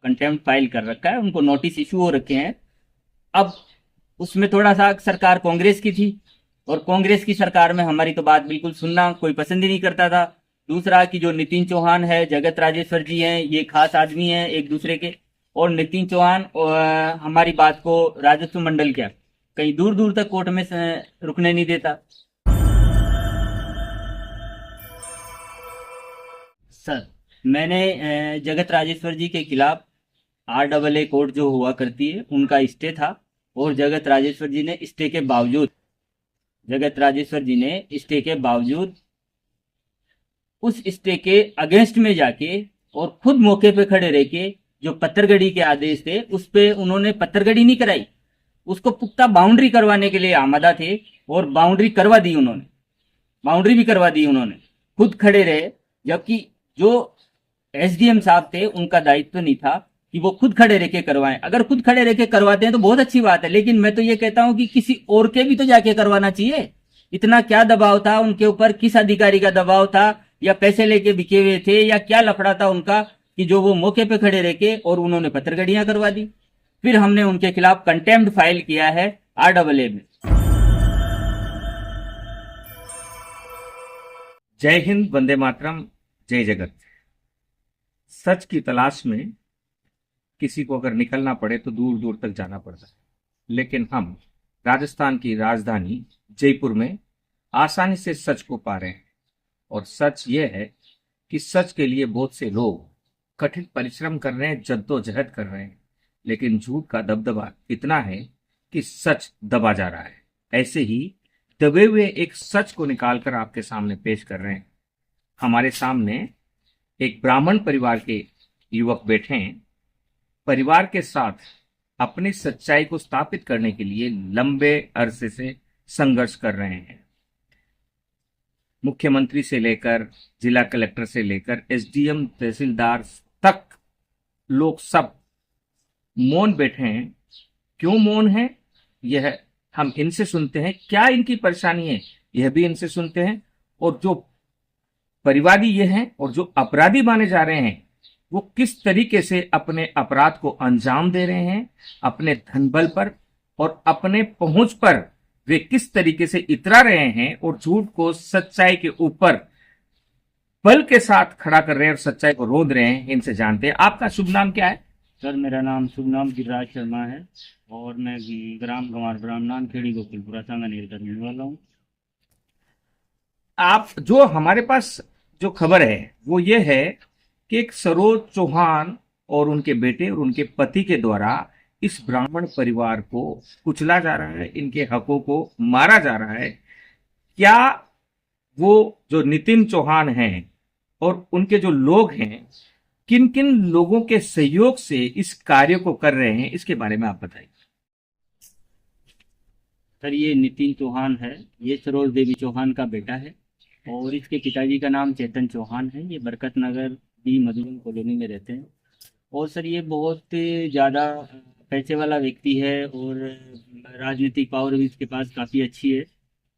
Contempt file कर रखा है, उनको नोटिस इशू हो रखे हैं। अब उसमें थोड़ा सा सरकार कांग्रेस की थी, और कांग्रेस की सरकार में हमारी तो बात बिल्कुल सुनना कोई पसंद ही नहीं करता था। दूसरा कि जो नितिन चौहान है, जगत राजेश्वर जी हैं, ये खास आदमी हैं एक दूसरे के। और नितिन चौहान हमारी बात को राजस्व मंडल क्या कहीं दूर दूर तक कोर्ट में रुकने नहीं देता। सर, मैंने जगत राजेश्वर जी के खिलाफ RAA कोर्ट जो हुआ करती है उनका स्टे था, और जगत राजेश्वर जी ने स्टे के बावजूद उस स्टे के अगेंस्ट में जाके और खुद मौके पे खड़े रह के जो पत्थरगड़ी के आदेश थे उस पे उन्होंने पत्थरगड़ी नहीं कराई, उसको पुख्ता बाउंड्री करवाने के लिए आमादा थे, और बाउंड्री भी करवा दी उन्होंने, खुद खड़े रहे। जबकि जो SDM साहब थे उनका दायित्व नहीं था कि वो खुद खड़े रह के करवाएं। अगर खुद खड़े रह के करवाते हैं तो बहुत अच्छी बात है, लेकिन मैं तो ये कहता हूं कि किसी और के भी तो जाके करवाना चाहिए। इतना क्या दबाव था उनके ऊपर, किस अधिकारी का दबाव था, या पैसे लेके बिके हुए थे, या क्या लफड़ा था उनका कि जो वो मौके पे खड़े रह के और उन्होंने पत्थरगड़ियां करवा दी। फिर हमने उनके खिलाफ कंटेम्प्ट फाइल किया है RAA में। जय हिंद, वंदे मातरम, जय जगत। सच की तलाश में किसी को अगर निकलना पड़े तो दूर दूर तक जाना पड़ता है, लेकिन हम राजस्थान की राजधानी जयपुर में आसानी से सच को पा रहे हैं। और सच ये है कि सच के लिए बहुत से लोग कठिन परिश्रम कर रहे हैं, जद्दोजहद कर रहे हैं, लेकिन झूठ का दबदबा इतना है कि सच दबा जा रहा है। ऐसे ही दबे हुए एक सच को निकालकर आपके सामने पेश कर रहे हैं। हमारे सामने एक ब्राह्मण परिवार के युवक बैठे हैं। परिवार के साथ अपनी सच्चाई को स्थापित करने के लिए लंबे अरसे से संघर्ष कर रहे हैं। मुख्यमंत्री से लेकर जिला कलेक्टर से लेकर SDM तहसीलदार तक लोग सब मौन बैठे हैं। क्यों मौन है, यह हम इनसे सुनते हैं। क्या इनकी परेशानी है, यह भी इनसे सुनते हैं। और जो परिवादी ये हैं और जो अपराधी माने जा रहे हैं, वो किस तरीके से अपने अपराध को अंजाम दे रहे हैं, अपने धनबल पर और अपने पहुंच पर वे किस तरीके से इतरा रहे हैं और झूठ को सच्चाई के ऊपर बल के साथ खड़ा कर रहे हैं और सच्चाई को रोंद रहे हैं, इनसे जानते हैं। आपका शुभ नाम क्या है? सर, मेरा नाम शुभ नाम गिरिराज शर्मा है, और मैं ग्राम गंवार ब्राह्मणान खेड़ी गोकुलपुरा सांगानेर का रहने वाला हूँ। आप जो हमारे पास जो खबर है वो ये है कि एक सरोज चौहान और उनके बेटे और उनके पति के द्वारा इस ब्राह्मण परिवार को कुचला जा रहा है, इनके हकों को मारा जा रहा है। क्या वो जो नितिन चौहान हैं और उनके जो लोग हैं, किन किन लोगों के सहयोग से इस कार्य को कर रहे हैं, इसके बारे में आप बताइए। सर, ये नितिन चौहान है, ये सरोज देवी चौहान का बेटा है, और इसके पिताजी का नाम चेतन चौहान है। ये बरकत नगर डी मधुबन कॉलोनी में रहते हैं। और सर, ये बहुत ज़्यादा पैसे वाला व्यक्ति है, और राजनीतिक पावर भी इसके पास काफ़ी अच्छी है।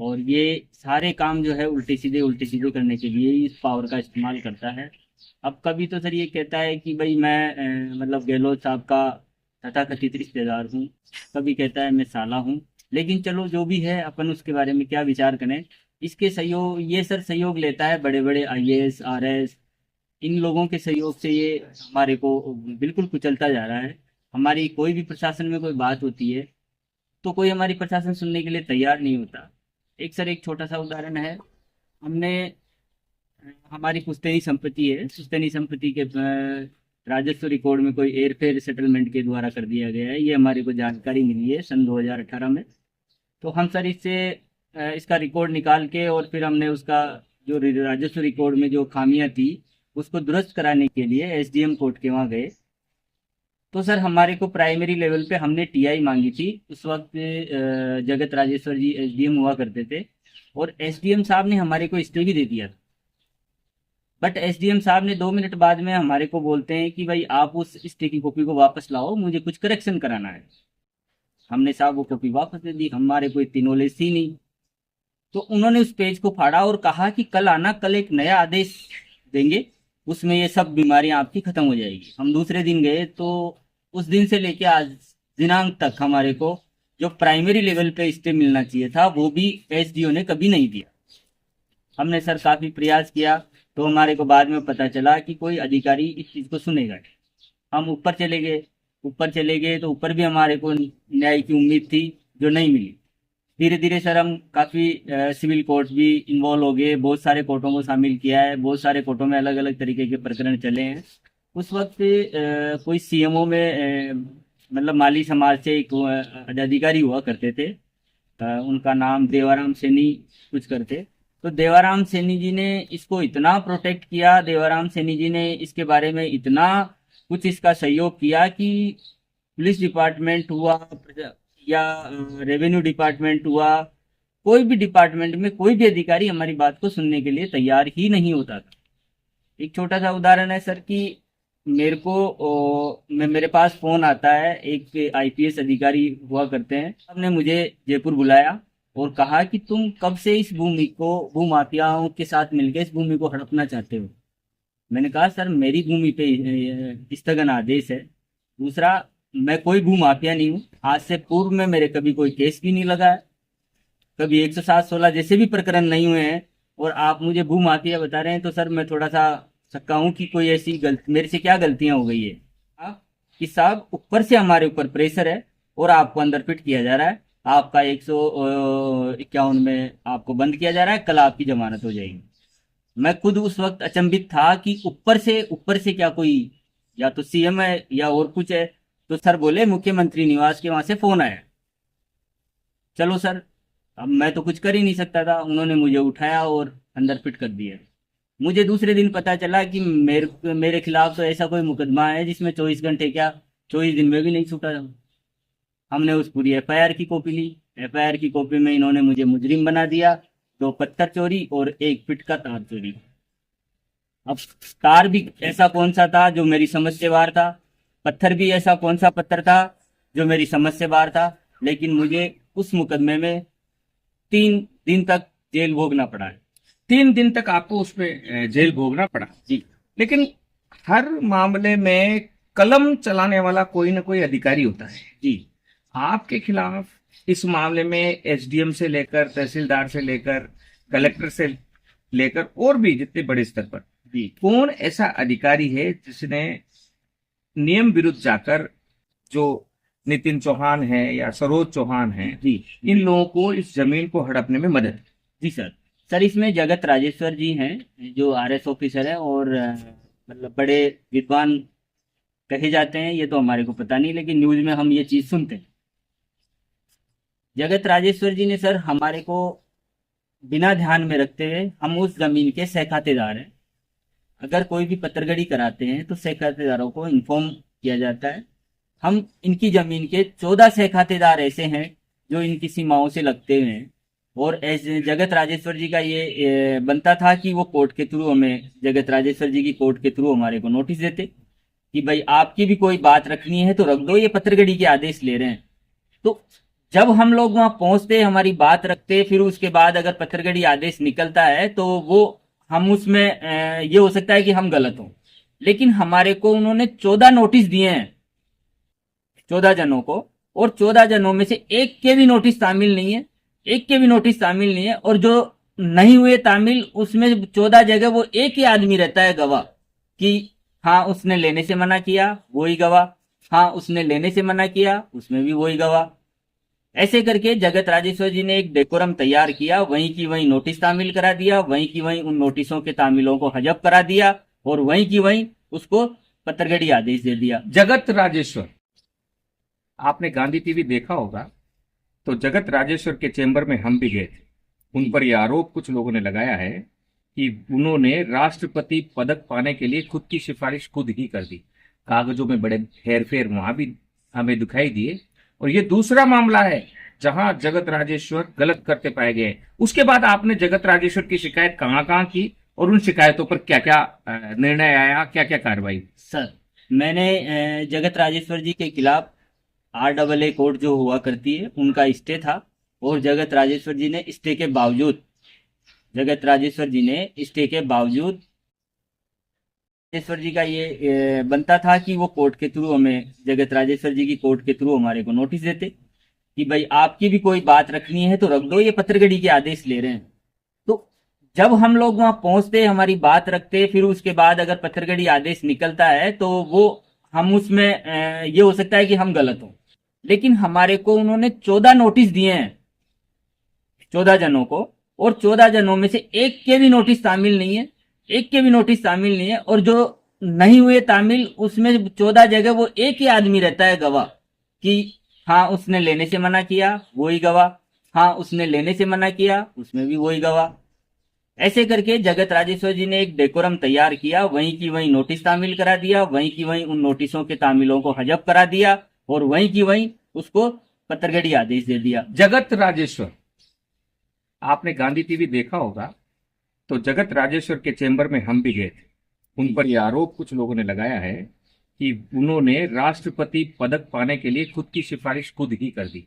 और ये सारे काम जो है उल्टे सीधे करने के लिए ही इस पावर का इस्तेमाल करता है। अब कभी तो सर ये कहता है कि भाई मैं मतलब गहलोत साहब का तथाकथित रिश्तेदार हूँ, कभी कहता है मैं साला हूँ। लेकिन चलो, जो भी है, अपन उसके बारे में क्या विचार करें। इसके सहयोग ये सर सहयोग लेता है बड़े बड़े IAS RS, इन लोगों के सहयोग से ये हमारे को बिल्कुल कुचलता जा रहा है। हमारी कोई भी प्रशासन में कोई बात होती है तो कोई हमारी प्रशासन सुनने के लिए तैयार नहीं होता। एक छोटा सा उदाहरण है। हमने हमारी पुश्तैनी संपत्ति के राजस्व रिकॉर्ड में कोई एयरफेयर सेटलमेंट के द्वारा कर दिया गया है, ये हमारे को जानकारी मिली है सन 2018 में। तो हम सर इससे इसका रिकॉर्ड निकाल के, और फिर हमने उसका जो राजस्व रिकॉर्ड में जो खामियां थी उसको दुरुस्त कराने के लिए SDM कोर्ट के वहाँ गए। तो सर, हमारे को प्राइमरी लेवल पे हमने TI मांगी थी। उस वक्त जगत राजेश्वर जी SDM हुआ करते थे, और SDM साहब ने हमारे को स्टे भी दे दिया था। बट SDM साहब ने 2 मिनट बाद में हमारे को बोलते हैं कि भाई आप उस स्टे की कॉपी को वापस लाओ, मुझे कुछ करेक्शन कराना है। हमने साहब वो कॉपी वापस दे दी, हमारे को इतनी नॉलेज थी नहीं। तो उन्होंने उस पेज को फाड़ा और कहा कि कल आना, कल एक नया आदेश देंगे उसमें ये सब बीमारियां आपकी खत्म हो जाएगी। हम दूसरे दिन गए तो उस दिन से लेके आज दिनांक तक हमारे को जो प्राइमरी लेवल पे स्टे मिलना चाहिए था वो भी एसडीओ ने कभी नहीं दिया। हमने सर काफी प्रयास किया, तो हमारे को बाद में पता चला कि कोई अधिकारी इस चीज को सुनेगा नहीं। हम ऊपर चले गए, ऊपर चले गए तो ऊपर भी हमारे को न्याय की उम्मीद थी जो नहीं मिली। धीरे धीरे सर हम काफी सिविल कोर्ट भी इन्वॉल्व हो गए, बहुत सारे कोर्टों को शामिल किया है, बहुत सारे कोर्टों में अलग अलग तरीके के प्रकरण चले हैं। उस वक्त कोई सीएमओ में मतलब माली समाज से एक अधिकारी हुआ करते थे, उनका नाम देवाराम सैनी कुछ करते। तो देवाराम सैनी जी ने इसको इतना प्रोटेक्ट किया, देवाराम सैनी जी ने इसके बारे में इतना कुछ इसका सहयोग किया कि पुलिस डिपार्टमेंट हुआ या रेवेन्यू डिपार्टमेंट हुआ, कोई भी डिपार्टमेंट में कोई भी अधिकारी हमारी बात को सुनने के लिए तैयार ही नहीं होता था। एक छोटा सा उदाहरण है सर कि मेरे को मेरे पास फोन आता है, एक आईपीएस अधिकारी हुआ करते हैं, हमने मुझे जयपुर बुलाया और कहा कि तुम कब से इस भूमि को भूमाफियाओं के साथ मिलकर इस भूमि को हड़पना चाहते हो। मैंने कहा सर मेरी भूमि पे स्थगन आदेश है, दूसरा मैं कोई भूमाफिया नहीं हूँ, आज से पूर्व में मेरे कभी कोई केस भी नहीं लगा है, कभी 107-16 जैसे भी प्रकरण नहीं हुए हैं, और आप मुझे भूमाफिया बता रहे हैं। तो सर मैं थोड़ा सा शक्का हूँ कि कोई ऐसी गलती मेरे से क्या गलतियां हो गई है कि साहब ऊपर से हमारे ऊपर प्रेशर है और आपको अंदर फिट किया जा रहा है, आपका 151 में आपको बंद किया जा रहा है, कल आपकी जमानत हो जाएगी। मैं खुद उस वक्त अचंभित था कि ऊपर से क्या कोई या तो सीएम है या और कुछ है। तो सर बोले मुख्यमंत्री निवास के वहां से फोन आया। चलो सर, अब मैं तो कुछ कर ही नहीं सकता था, उन्होंने मुझे उठाया और अंदर फिट कर दिया। मुझे दूसरे दिन पता चला कि मेरे मेरे खिलाफ तो ऐसा कोई मुकदमा है जिसमें 24 घंटे क्या 24 दिन में भी नहीं छूटा। हमने उस पूरी एफआईआर की कॉपी ली, एफआईआर की कॉपी में इन्होंने मुझे मुजरिम बना दिया, 2 पत्थर चोरी और 1 फीट का तार चोरी। अब तार भी ऐसा कौन सा था जो मेरी समझ से बाहर था, पत्थर भी ऐसा कौन सा पत्थर था जो मेरी समझ से बाहर था, लेकिन मुझे उस मुकदमे में 3 दिन तक जेल भोगना पड़ा है। 3 दिन तक आपको उसमें जेल भोगना पड़ा जी लेकिन हर मामले में कलम चलाने वाला कोई ना कोई अधिकारी होता है। जी आपके खिलाफ इस मामले में एसडीएम से लेकर तहसीलदार से लेकर कलेक्टर से लेकर और भी जितने बड़े स्तर पर जी कौन ऐसा अधिकारी है जिसने नियम विरुद्ध जाकर, जो नितिन चौहान है या सरोज चौहान है, जी इन लोगों को इस जमीन को हड़पने में मदद? जी सर इसमें जगत राजेश्वर जी हैं जो आरएस ऑफिसर हैं और मतलब बड़े विद्वान कहे जाते हैं, ये तो हमारे को पता नहीं, लेकिन न्यूज में हम ये चीज सुनते हैं। जगत राजेश्वर जी ने सर हमारे को बिना ध्यान में रखते हुए, हम उस जमीन के सहखातेदार हैं, अगर कोई भी पत्थरगड़ी कराते हैं तो सहखातेदारों को इन्फॉर्म किया जाता है। हम इनकी जमीन के 14 सहखातेदार ऐसे हैं जो इनकी सीमाओं से लगते हुए हैं, और ऐसे जगत राजेश्वर जी का ये बनता था कि वो कोर्ट के थ्रू हमें, जगत राजेश्वर जी की कोर्ट के थ्रू हमारे को नोटिस देते कि भाई आपकी भी कोई बात रखनी है तो रख दो, ये पत्थरगड़ी के आदेश ले रहे हैं। तो जब हम लोग वहां पहुंचते, हमारी बात रखते, फिर उसके बाद अगर पत्थरगड़ी आदेश निकलता है तो वो हम उसमें ये हो सकता है कि हम गलत हों, लेकिन हमारे को उन्होंने 14 नोटिस दिए हैं 14 जनों को, और 14 जनों में से एक के भी नोटिस शामिल नहीं है, एक के भी नोटिस शामिल नहीं है। और जो नहीं हुए तामिल, उसमें 14 जगह वो एक ही आदमी रहता है गवाह कि हाँ उसने लेने से मना किया, वही गवाह, हाँ उसने लेने से मना किया, उसमें भी वही गवाह। ऐसे करके जगत राजेश्वर जी ने एक डेकोरम तैयार किया, वहीं की वहीं नोटिस तामील करा दिया, वहीं की वहीं उन नोटिसों के तामीलों को हजब करा दिया, और वहीं की वहीं उसको पत्थरगड़ी आदेश दे दिया। जगत राजेश्वर, आपने गांधी टीवी देखा होगा, तो जगत राजेश्वर के चेंबर में हम भी गए थे। उन पर यह आरोप कुछ लोगों ने लगाया है कि उन्होंने राष्ट्रपति पदक पाने के लिए खुद की सिफारिश खुद ही कर दी। कागजों में बड़े हेरफेर वहां भी हमें दिखाई दिए। और ये दूसरा मामला है जहां जगत राजेश्वर गलत करते पाए गए। उसके बाद आपने जगत राजेश्वर की शिकायत कहां की और उन शिकायतों पर क्या क्या निर्णय आया, क्या क्या कार्रवाई? सर मैंने जगत राजेश्वर जी के खिलाफ RAA कोर्ट जो हुआ करती है उनका स्टे था, और जगत राजेश्वर जी ने स्टे के बावजूद राजेश्वर जी का ये बनता था कि वो कोर्ट के थ्रू हमें, जगत राजेश्वर जी की कोर्ट के थ्रू हमारे को नोटिस देते कि भाई आपकी भी कोई बात रखनी है तो रख दो, ये पत्रगड़ी के आदेश ले रहे हैं। तो जब हम लोग वहां पहुंचते, हमारी बात रखते, फिर उसके बाद अगर पत्रगड़ी आदेश निकलता है तो वो हम उसमें ये हो सकता है कि हम गलत हों, लेकिन हमारे को उन्होंने 14 नोटिस दिए हैं 14 जनों को, और 14 जनों में से एक के भी नोटिस शामिल नहीं है, एक के भी नोटिस शामिल नहीं है। और जो नहीं हुए तामिल, उसमें 14 जगह वो एक ही आदमी रहता है गवाह कि हाँ उसने लेने से मना किया, वही गवाह, हाँ उसने लेने से मना किया, उसमें भी वही गवाह। ऐसे करके जगत राजेश्वर जी ने एक डेकोरम तैयार किया, वहीं की वहीं नोटिस तामील करा दिया, वहीं की वहीं उन नोटिसों के तामीलों को हजब करा दिया, और वहीं की वहीं उसको पत्रगड़ी आदेश दे दिया। जगत राजेश्वर, आपने गांधी टीवी देखा होगा, तो जगत राजेश्वर के चेंबर में हम भी गए थे। उन पर यह आरोप कुछ लोगों ने लगाया है कि उन्होंने राष्ट्रपति पदक पाने के लिए खुद की सिफारिश खुद ही कर दी।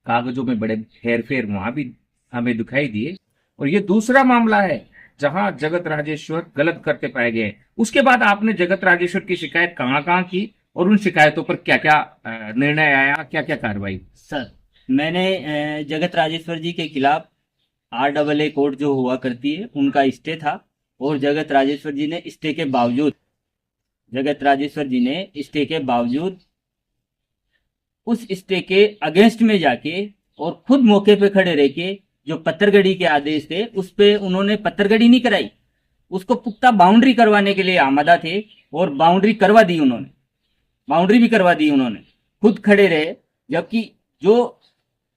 कागजों में बड़े हेरफेर वहां भी हमें दिखाई दिए। और ये दूसरा मामला है जहां जगत राजेश्वर गलत करते पाए गए। उसके बाद आपने जगत राजेश्वर की शिकायत कहां की, और उन शिकायतों पर क्या क्या निर्णय आया, क्या क्या कार्रवाई? सर, मैंने जगत राजेश्वर जी के खिलाफ RAA कोर्ट जो हुआ करती है उनका स्टे था, और जगत राजेश्वर जी ने स्टे के बावजूद, जगत राजेश्वर जी ने स्टे के बावजूद उस स्टे के अगेंस्ट में जाके और खुद मौके पे खड़े रह के जो पत्थरगड़ी के आदेश थे उस पे उन्होंने पत्थरगड़ी नहीं कराई, उसको पुख्ता बाउंड्री करवाने के लिए आमादा थे, और बाउंड्री करवा दी उन्होंने, बाउंड्री भी करवा दी उन्होंने, खुद खड़े रहे। जबकि जो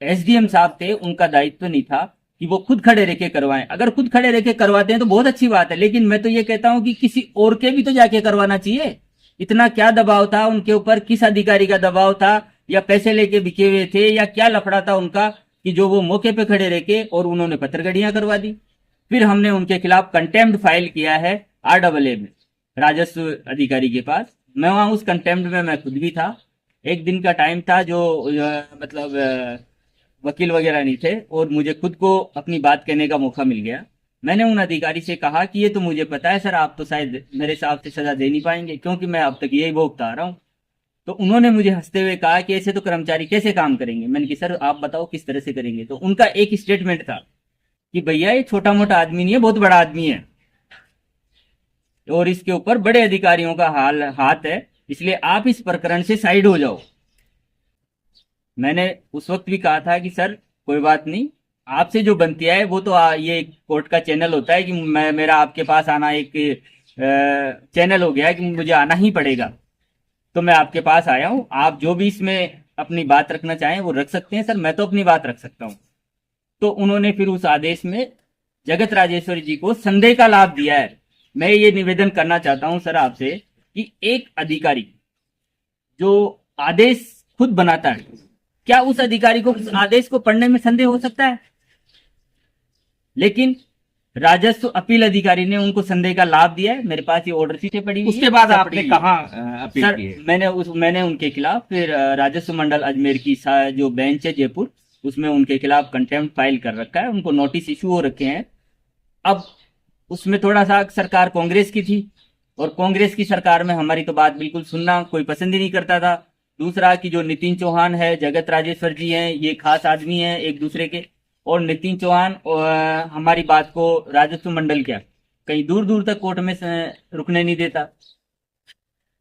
SDM साहब थे उनका दायित्व नहीं था कि वो खुद खड़े रह के करवाएं। अगर खुद खड़े रह के करवाते हैं तो बहुत अच्छी बात है, लेकिन मैं तो ये कहता हूं कि किसी और के भी तो जाके करवाना चाहिए। इतना क्या दबाव था उनके ऊपर, किस अधिकारी का दबाव था, या पैसे लेके बिके हुए थे, या क्या लफड़ा था उनका कि जो वो मौके पे खड़े रह के और उन्होंने पत्रगड़ियां करवा दी। फिर हमने उनके खिलाफ कंटेम्प्ट फाइल किया है RAA में, राजस्व अधिकारी के पास। मैं वहां उस कंटेम्प्ट में मैं खुद भी था। एक दिन का टाइम था, जो वकील वगैरह नहीं थे, और मुझे खुद को अपनी बात कहने का मौका मिल गया। मैंने उन अधिकारी से कहा कि ये तो मुझे पता है सर, आप तो शायद मेरे हिसाब से सजा दे नहीं पाएंगे क्योंकि मैं अब तक यही भोगता आ रहा हूँ। तो उन्होंने मुझे हंसते हुए कहा कि ऐसे तो कर्मचारी कैसे काम करेंगे। मैंने कहा सर आप बताओ किस तरह से करेंगे। तो उनका एक स्टेटमेंट था कि भैया ये छोटा मोटा आदमी नहीं है, बहुत बड़ा आदमी है, और इसके ऊपर बड़े अधिकारियों का हाथ है, इसलिए आप इस प्रकरण से साइड हो जाओ। मैंने उस वक्त भी कहा था कि सर कोई बात नहीं, आपसे जो बनती है वो तो ये कोर्ट का चैनल होता है कि मेरा आपके पास आना एक चैनल हो गया है कि मुझे आना ही पड़ेगा, तो मैं आपके पास आया हूं। आप जो भी इसमें अपनी बात रखना चाहें वो रख सकते हैं सर, मैं तो अपनी बात रख सकता हूं। तो उन्होंने फिर उस आदेश में जगत राजेश्वरी जी को संदेह का लाभ दिया है। मैं ये निवेदन करना चाहता हूं सर आपसे कि एक अधिकारी जो आदेश खुद बनाता है, क्या उस अधिकारी को उस आदेश को पढ़ने में संदेह हो सकता है? लेकिन राजस्व अपील अधिकारी ने उनको संदेह का लाभ दिया है। मेरे पास ये ऑर्डर शीटें पड़ी हुई है। उसके बाद आपने कहा अपील सर की है? मैंने उनके खिलाफ फिर राजस्व मंडल अजमेर की जो बेंच है जयपुर, उसमें उनके खिलाफ कंटेम्प्ट फाइल कर रखा है, उनको नोटिस इशू हो रखे हैं। अब उसमें थोड़ा सा सरकार कांग्रेस की थी, और कांग्रेस की सरकार में हमारी तो बात बिल्कुल सुनना कोई पसंद ही नहीं करता था। दूसरा कि जो नितिन चौहान है, जगत राजेश्वर जी हैं, ये खास आदमी हैं एक दूसरे के, और नितिन चौहान हमारी बात को राजस्व मंडल क्या कहीं दूर दूर तक कोर्ट में रुकने नहीं देता।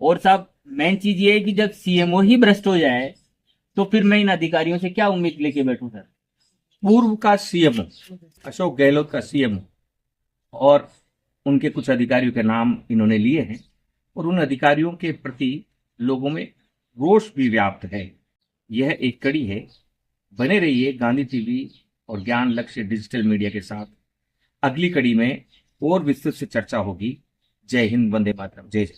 और साहब मेन चीज ये है कि जब CMO ही भ्रष्ट हो जाए तो फिर मैं इन अधिकारियों से क्या उम्मीद लेके बैठूं सर। पूर्व का CMO अशोक गहलोत का CMO और उनके कुछ अधिकारियों के नाम इन्होंने लिए हैं, और उन अधिकारियों के प्रति लोगों में रोष भी व्याप्त है। यह एक कड़ी है। बने रहिए गांधी टीवी और ज्ञान लक्ष्य डिजिटल मीडिया के साथ। अगली कड़ी में और विस्तृत से चर्चा होगी। जय हिंद, वंदे मातरम, जय जय।